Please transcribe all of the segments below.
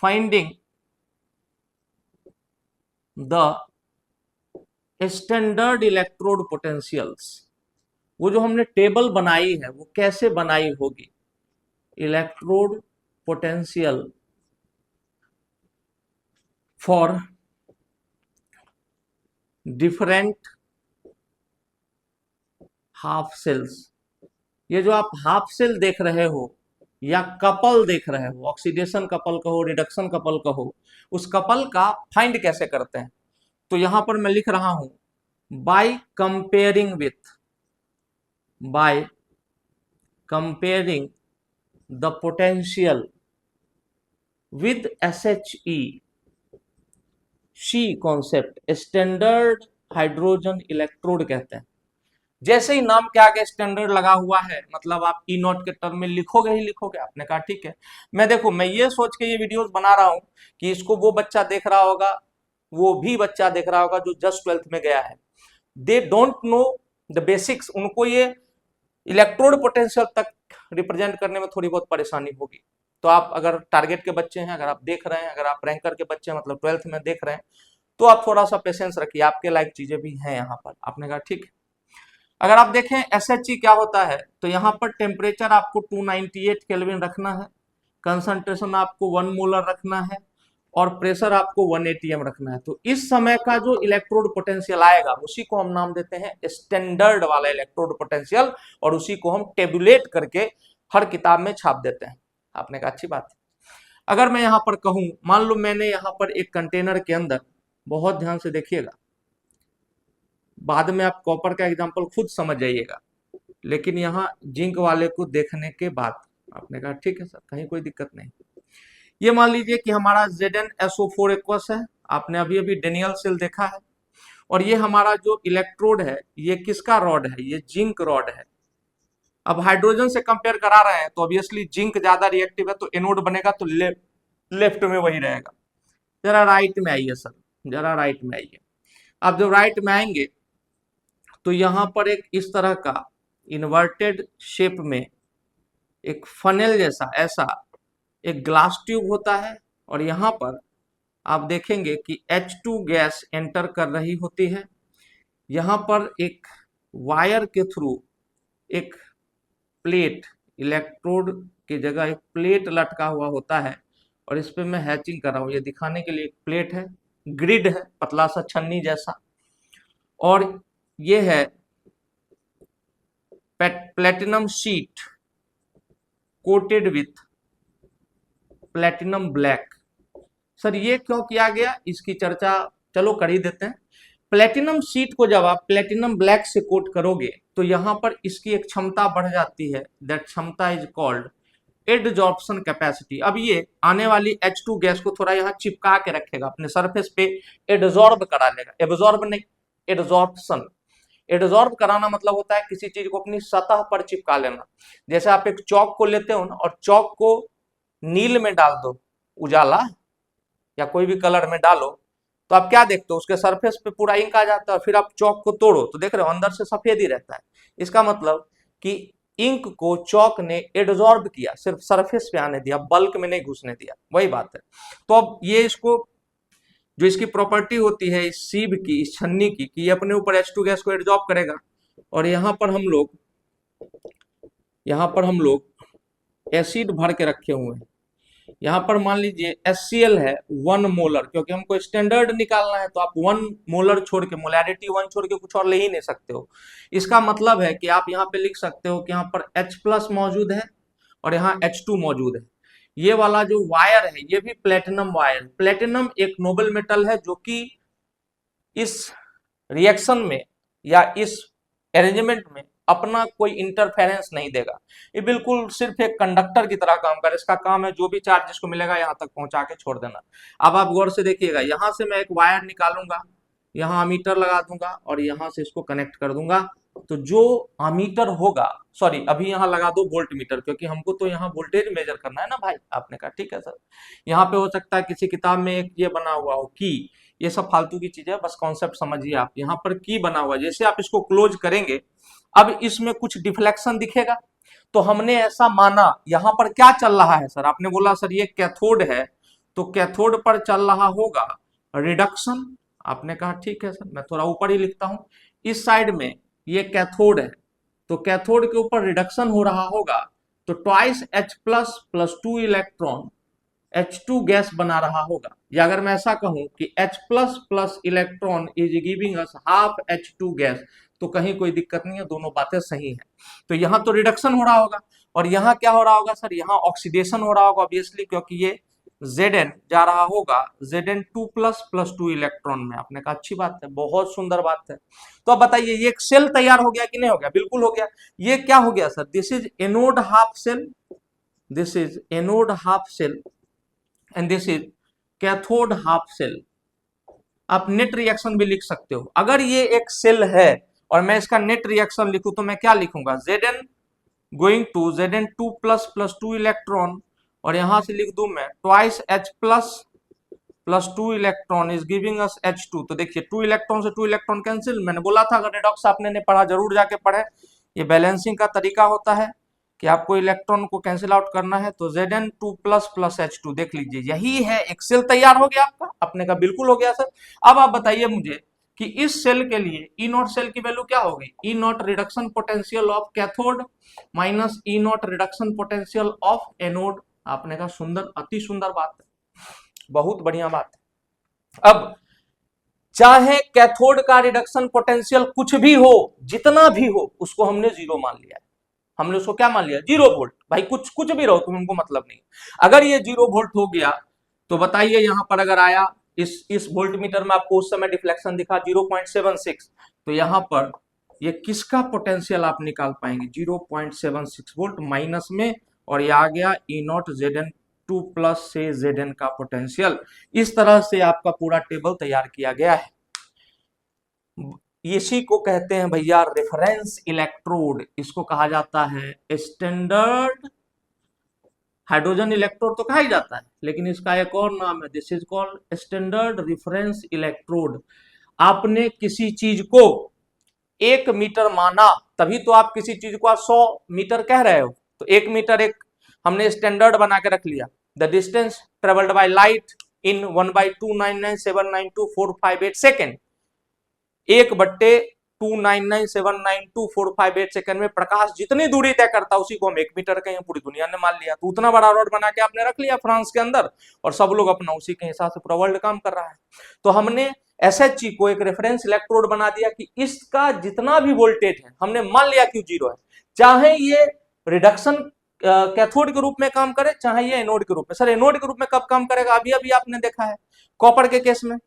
Finding the standard electrode potentials. वो जो हमने टेबल बनाई है वो कैसे बनाई होगी, electrode potential for different half cells. ये जो आप हाफ सेल देख रहे हो या कपल देख रहे हो, ऑक्सीडेशन कपल कहो, रिडक्शन कपल कहो, उस कपल का फाइंड कैसे करते हैं। तो यहां पर मैं लिख रहा हूं by comparing the potential with SHE she concept, standard hydrogen electrode कहते हैं। जैसे ही नाम के आगे स्टैंडर्ड लगा हुआ है मतलब आप ई नॉट के टर्म में लिखोगे ही लिखोगे। आपने कहा ठीक है। मैं ये सोच के ये वीडियोस बना रहा हूं कि इसको वो बच्चा देख रहा होगा, वो भी बच्चा देख रहा होगा जो जस्ट 12th में गया है, they don't know the basics, उनको ये इलेक्ट्रोड पोटेंशियल तक रिप्रेजेंट करने में थोड़ी बहुत परेशानी होगी। तो आप अगर टारगेट के बच्चे हैं, अगर आप देख रहे हैं, अगर आप रैंकर के बच्चे मतलब 12th में देख रहे हैं, तो आप थोड़ा सा पेशेंस रखिए, आपके लायक चीजें भी हैं यहाँ पर। आपने कहा ठीक है। अगर आप देखें SHE क्या होता है, तो यहाँ पर टेम्परेचर आपको 298 केल्विन रखना है, कंसंट्रेशन आपको 1 मोलर रखना है और प्रेशर आपको 1 atm रखना है। तो इस समय का जो इलेक्ट्रोड पोटेंशियल आएगा उसी को हम नाम देते हैं स्टैंडर्ड वाला इलेक्ट्रोड पोटेंशियल, और उसी को हम टेबुलेट करके हर किताब में छाप देते हैं। आपने कहा अच्छी बात है। अगर मैं यहाँ पर कहूँ, मान लो मैंने यहाँ पर एक कंटेनर के अंदर, बहुत ध्यान से देखिएगा, बाद में आप कॉपर का एग्जांपल खुद समझ जाइएगा, लेकिन यहाँ जिंक वाले को देखने के बाद आपने कहा ठीक है सर, कहीं कोई दिक्कत नहीं। ये मान लीजिए कि हमारा ZnSO4 एक्वस है, आपने अभी अभी डेनियल सेल देखा है, और ये हमारा जो इलेक्ट्रोड है ये किसका रॉड है, ये जिंक रॉड है। अब हाइड्रोजन से कंपेयर करा रहे हैं तो ऑब्वियसली जिंक ज्यादा रिएक्टिव है, तो एनोड बनेगा तो लेफ्ट में वही रहेगा। जरा राइट में आइए सर, जरा राइट में आइए। अब जब राइट में आएंगे तो यहाँ पर एक इस तरह का इन्वर्टेड शेप में एक फनेल जैसा ऐसा एक ग्लास ट्यूब होता है, और यहाँ पर आप देखेंगे कि H2 गैस एंटर कर रही होती है। यहाँ पर एक वायर के थ्रू एक प्लेट, इलेक्ट्रोड की जगह एक प्लेट लटका हुआ होता है, और इस पे मैं हैचिंग कर रहा हूँ, ये दिखाने के लिए एक प्लेट है, ग्रिड है पतला सा छन्नी जैसा, और ये है platinum sheet coated with platinum black. Sir ये क्यों किया गया, इसकी चर्चा चलो कर ही देते हैं। प्लेटिनम शीट को जब आप प्लेटिनम ब्लैक से कोट करोगे तो यहाँ पर इसकी एक क्षमता बढ़ जाती है, दैट क्षमता इज कॉल्ड एडजॉर्प्शन कैपेसिटी। अब ये आने वाली H2 गैस को थोड़ा यहाँ चिपका के रखेगा, अपने सरफेस पे एडजॉर्ब करा लेगा, एब्जॉर्ब नहीं, एडजॉर्प्शन। एडजॉर्ब कराना मतलब होता है किसी चीज को अपनी सतह पर चिपका लेना। जैसे आप एक चौक को लेते हो ना, और चौक को नील में डाल दो, उजाला या कोई भी कलर में डालो, तो आप क्या देखते हो, उसके सरफेस पे पूरा इंक आ जाता है। फिर आप चौक को तोड़ो तो देख रहे हो अंदर से सफेद ही रहता है। इसका मतलब कि इंक को चौक ने एडजॉर्ब किया, सिर्फ सरफेस पे आने दिया, बल्क में नहीं घुसने दिया, वही बात है। तो अब ये इसको जो इसकी प्रॉपर्टी होती है इस सीब की, इस छन्नी की, कि ये अपने ऊपर H2 गैस को एडजॉर्ब करेगा, और यहाँ पर हम लोग एसिड भर के रखे हुए हैं। यहाँ पर मान लीजिए HCl है 1 मोलर, क्योंकि हमको स्टैंडर्ड निकालना है, तो आप 1 मोलर छोड़ के, मोलैरिटी 1 छोड़ के कुछ और ले ही नहीं सकते हो। इसका मतलब है कि आप यहाँ पे लिख सकते हो कि यहाँ पर H+ मौजूद है और यहाँ H2 मौजूद है। ये वाला जो वायर है ये भी प्लेटिनम वायर। प्लेटिनम एक नोबल मेटल है जो कि इस रिएक्शन में या इस अरेंजमेंट में अपना कोई इंटरफेरेंस नहीं देगा। ये बिल्कुल सिर्फ एक कंडक्टर की तरह काम कर, इसका काम है जो भी चार्ज इसको मिलेगा यहाँ तक पहुंचा के छोड़ देना। अब आप गौर से देखिएगा, यहाँ से मैं एक वायर निकालूंगा, यहाँ अमीटर लगा दूंगा और यहाँ से इसको कनेक्ट कर दूंगा, तो जो अमीटर होगा, सॉरी अभी यहाँ लगा दो वोल्ट मीटर, क्योंकि हमको तो यहाँ वोल्टेज मेजर करना है ना भाई। आपने कहा ठीक है सर। यहाँ पे हो सकता है किसी किताब में एक ये बना हुआ हो की, ये सब फालतू की चीजें, बस कॉन्सेप्ट समझिए आप। यहाँ पर की बना हुआ, जैसे आप इसको क्लोज करेंगे, अब इसमें कुछ डिफ्लेक्शन दिखेगा, तो हमने ऐसा माना। यहाँ पर क्या चल रहा है सर, आपने बोला सर ये कैथोड है, तो कैथोड पर चल रहा होगा रिडक्शन। आपने कहा ठीक है सर, मैं थोड़ा ऊपर ही लिखता हूं। इस साइड में ये कैथोड है, तो कैथोड के ऊपर रिडक्शन हो रहा होगा, तो twice H plus plus 2 electron H2 gas बना रहा होगा। या अगर मैं ऐसा कहूं कि H plus plus electron is giving us half H2 gas, तो कहीं कोई दिक्कत नहीं है, दोनों बातें सही हैं। तो यहां तो रिडक्शन हो रहा होगा, और यहां क्या हो रहा होगा सर, यहां ऑक्सीडेशन हो रहा होगा ऑब्वियसली, क्योंकि ये Zn जा रहा होगा Zn2 प्लस प्लस 2 इलेक्ट्रॉन में। आपने कहा अच्छी बात है, बहुत सुंदर बात है। तो अब बताइए ये एक सेल तैयार हो गया कि नहीं हो गया? बिल्कुल हो गया। ये क्या हो गया sir? This is anode half cell, this is anode half cell and this is cathode half cell. आप नेट रिएक्शन भी लिख सकते हो। अगर ये एक सेल है और मैं इसका नेट रिएक्शन लिखूं तो मैं क्या लिखूंगा? Zn going to Zn2 plus plus 2 electron, और यहां से लिख दूं मैं twice H plus plus 2 electron is giving us H2। तो देखिए 2 इलेक्ट्रॉन से 2 इलेक्ट्रॉन कैंसिल। मैंने बोला था अगर रिडॉक्स आपने नहीं पढ़ा जरूर जाके पढ़े। ये बैलेंसिंग का तरीका होता है कि आपको इलेक्ट्रॉन को कैंसिल आउट करना है। तो Zn2 प्लस प्लस H2 देख लीजिए, यही है, एक सेल तैयार हो गया आपका। अपने का बिल्कुल हो गया सर। अब आप बताइए मुझे कि इस सेल के लिए ई नॉट सेल की वैल्यू क्या होगी? E naught reduction potential of cathode minus E naught reduction potential of anode. आपने कहा सुंदर, अति सुंदर बात है, बहुत बढ़िया बात है। अब चाहे कैथोड का रिडक्शन पोटेंशियल कुछ भी हो, जितना भी हो, उसको हमने जीरो मान लिया है। हमने उसको क्या मान लिया? 0 वोल्ट। भाई कुछ कुछ भी रहो, तुमको मतलब नहीं। अगर ये 0 वोल्ट हो गया तो बताइए यहां पर अगर आया इस वोल्ट मीटर में आपको उस समय डिफ्लेक्शन दिखा 0.76, तो यहां पर ये किसका पोटेंशियल आप निकाल पाएंगे? 0.76 वोल्ट माइनस में, और ये आ गया ई नॉट Zn2 प्लस से Zn का पोटेंशियल। इस तरह से आपका पूरा टेबल तैयार किया गया है। इसी को कहते हैं भैया रेफरेंस इलेक्ट्रोड। इसको कहा जाता है स्टैंडर्ड हाइड्रोजन इलेक्ट्रोड, तो कहा ही जाता है, लेकिन इसका एक और नाम है, this is called standard reference electrode. आपने किसी चीज को 1 मीटर माना, तभी तो आप किसी चीज को 100 मीटर कह रहे हो। तो 1 मीटर एक हमने स्टैंडर्ड बना के रख लिया। The distance travelled by light in 1/299792458 second, 1/299792458 second में प्रकाश जितनी दूरी तय करता उसी को हम 1 मीटर कहें। पूरी दुनिया ने मान लिया, तो उतना बड़ा रोड बना के आपने रख लिया फ्रांस के अंदर, और सब लोग अपना उसी के हिसाब से पूरा वर्ल्ड काम कर रहा है। तो हमने SHE को एक रेफरेंस इलेक्ट्रोड बना दिया कि इसका जितना भी वोल्टेज है हमने मान लिया कि 0 है, चाहे ये रिडक्शन कैथोड के रूप में काम करे, चाहे ये एनोड के रूप में। सर एनोड के रूप में कब काम करेगा? अभी अभी आपने देखा है कॉपर के केस में।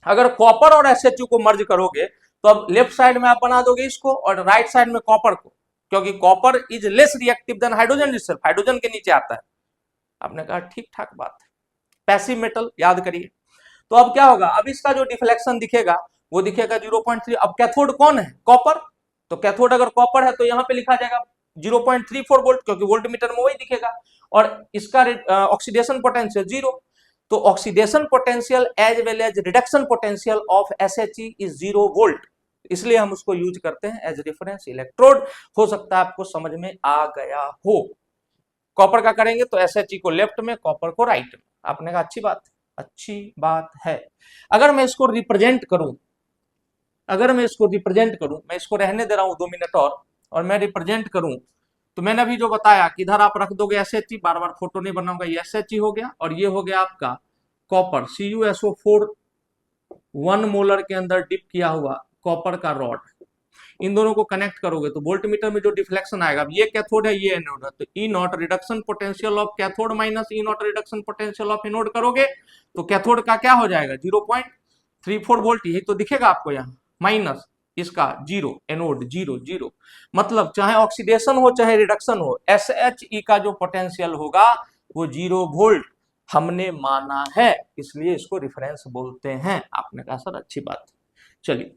अगर कॉपर और SHU को मर्ज करोगे तो अब लेफ्ट साइड में आप बना दोगे इसको, और राइट साइड में कॉपर को, क्योंकि copper is less reactive than hydrogen itself, hydrogen के नीचे आता है। आपने कहा ठीक ठाक बात है, पैसिव मेटल याद करिए। तो अब क्या होगा? अब इसका जो डिफ्लेक्शन दिखेगा वो दिखेगा 0.3। अब कैथोड कौन है? कॉपर। तो कैथोड अगर कॉपर है तो यहां पे लिखा जाएगा 0.34 वोल्ट, क्योंकि वोल्ट मीटर में वही दिखेगा, और इसका ऑक्सीडेशन पोटेंशियल 0। तो oxidation potential as well as reduction potential of SHE is 0 volt, इसलिए हम उसको यूज करते हैं एज रेफरेंस इलेक्ट्रोड। हो सकता है आपको समझ में आ गया हो। कॉपर का करेंगे तो SHE को लेफ्ट में, कॉपर को राइट में। आपने कहा अच्छी बात, अच्छी बात है। अगर मैं इसको रिप्रेजेंट करूं, अगर मैं इसको रिप्रेजेंट करूं, मैं इसको रहने दे रहा हूं 2 मिनट और मैं रिप्रेजेंट करूं, तो मैंने अभी जो बताया कि इधर आप रख दोगे SHE, बार बार फोटो नहीं बनाऊंगा, ये SHE हो गया, और ये हो गया आपका कॉपर CuSO4 1 मोलर के अंदर डिप किया हुआ कॉपर का रॉड। इन दोनों को कनेक्ट करोगे तो वोल्ट मीटर में जो डिफ्लेक्शन आएगा, अब ये कैथोड है ये एनोड है, तो E naught reduction potential of cathode minus E naught reduction potential of anode करोगे तो कैथोड का क्या हो जाएगा? 0.34 वोल्ट, यही तो दिखेगा आपको यहाँ, माइनस इसका 0, एनोड 0 0। मतलब चाहे ऑक्सीडेशन हो चाहे रिडक्शन हो, SHE का जो पोटेंशियल होगा वो 0 वोल्ट हमने माना है, इसलिए इसको रेफरेंस बोलते हैं। आपने कहा सर अच्छी बात। चलिए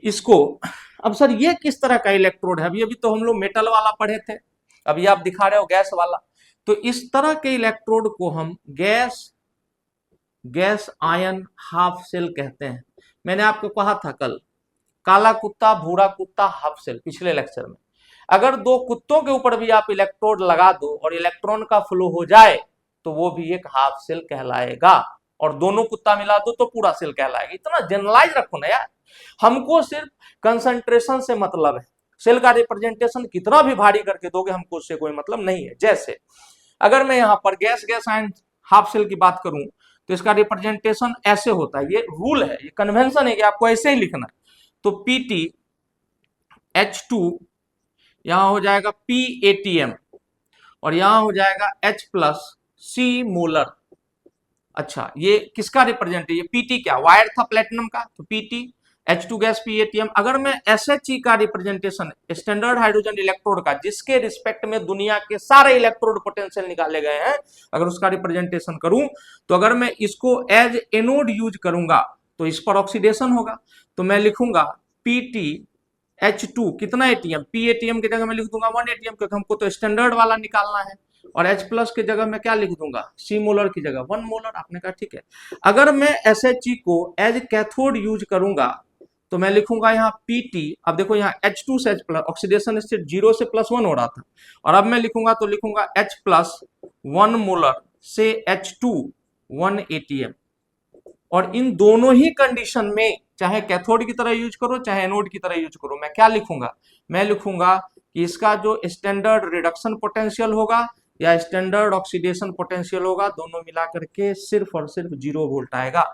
इसको, अब सर ये किस तरह का इलेक्ट्रोड है? अभी अभी तो हम लोग मेटल वाला पढ़े थे, अभी आप दिखा रहे हो गैस वाला। तो इस तरह के इलेक्ट्रोड को हम गैस आयन हाफ सेल कहते हैं। मैंने आपको कहा था कल, काला कुत्ता भूरा कुत्ता हाफ सेल, पिछले लेक्चर में। अगर 2 कुत्तों के ऊपर भी आप इलेक्ट्रोड लगा दो और इलेक्ट्रॉन का फ्लो हो जाए तो वो भी एक हाफ सेल कहलाएगा, और दोनों कुत्ता मिला दो तो पूरा सेल कहलाएगा। इतना जनरलाइज रखो ना यार, हमको सिर्फ कंसंट्रेशन से मतलब है, सेल का रिप्रेजेंटेशन कितना भी भारी करके दोगे हमको उससे कोई मतलब नहीं है। जैसे अगर मैं यहाँ पर gas gas and half cell की बात करूं तो इसका रिप्रेजेंटेशन ऐसे होता है, ये रूल है, ये कन्वेंशन है कि आपको ऐसे ही लिखना है। तो पीटी H2 यहां हो जाएगा PATM, और यहां हो जाएगा H प्लस C मोलर। अच्छा, ये किसका रिप्रेजेंट है? ये पीटी क्या वायर था प्लेटिनम का, तो पीटी H2 गैस PATM। अगर मैं SHE का रिप्रेजेंटेशन स्टैंडर्ड हाइड्रोजन इलेक्ट्रोड का, जिसके रिस्पेक्ट में दुनिया के सारे इलेक्ट्रोड पोटेंशियल निकाले गए हैं, अगर उसका रिप्रेजेंटेशन करूं तो अगर मैं इसको एज एनोड यूज करूंगा तो इस पर ऑक्सीडेशन होगा, तो मैं लिखूंगा पीटी H2 कितना एटीएम, PATM की जगह मैं लिख दूंगा 1 ATM, क्योंकि हमको तो स्टैंडर्ड वाला निकालना है। और H प्लस की जगह मैं क्या लिख दूंगा, C मोलर की जगह 1 मोलर। आपने कहा ठीक है। अगर मैं SHE को एज कैथोड यूज करूंगा तो मैं लिखूंगा यहाँ PT। अब देखो यहाँ H2 से H प्लस, ऑक्सीडेशन स्टेट 0 से +1 हो रहा था, और अब मैं लिखूंगा तो लिखूंगा H प्लस 1 मोलर से H2 1 ATM। और इन दोनों ही कंडीशन में, चाहे कैथोड की तरह यूज करो चाहे एनोड की तरह यूज करो, मैं क्या लिखूंगा, मैं लिखूंगा कि इसका जो स्टैंडर्ड रिडक्शन पोटेंशियल होगा या स्टैंडर्ड ऑक्सीडेशन पोटेंशियल होगा, दोनों मिलाकर के सिर्फ और सिर्फ 0 वोल्ट आएगा।